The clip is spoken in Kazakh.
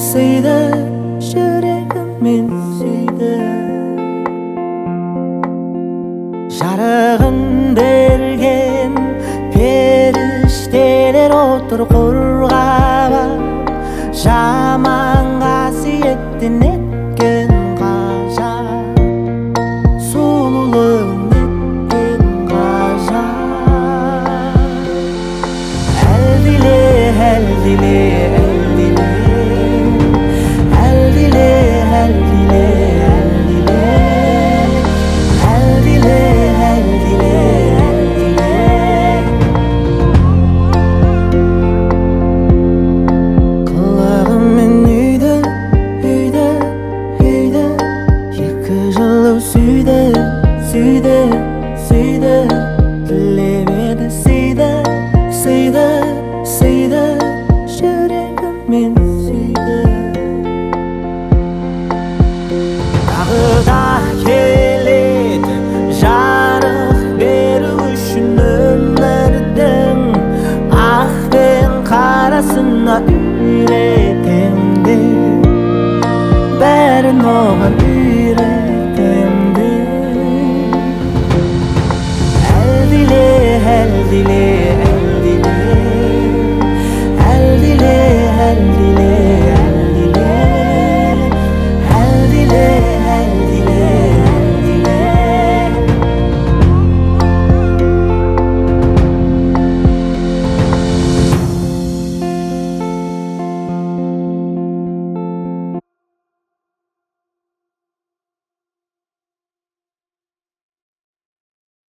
сиды, жүрегімен сүйді. Жарығын берген періштелер отыр қорғап, жаман қасиеттен неткен ғажап. Сұлулығы неткен ғажап. Әлдиле, әлдиле, әлдиле, әлдиле, әлдиле, әлдиле, әлдиле, әлдиле. Қылығымен үйді, үйді, үйді, екі жылу сүйді, сүйді, сүйді. Тілеп еді сиды, сиды, сиды, жүрегімен сүйді. Тағыда келеді жарық, беру үшін өмірдің, ақпен қарасына үйретем де, бәрін оған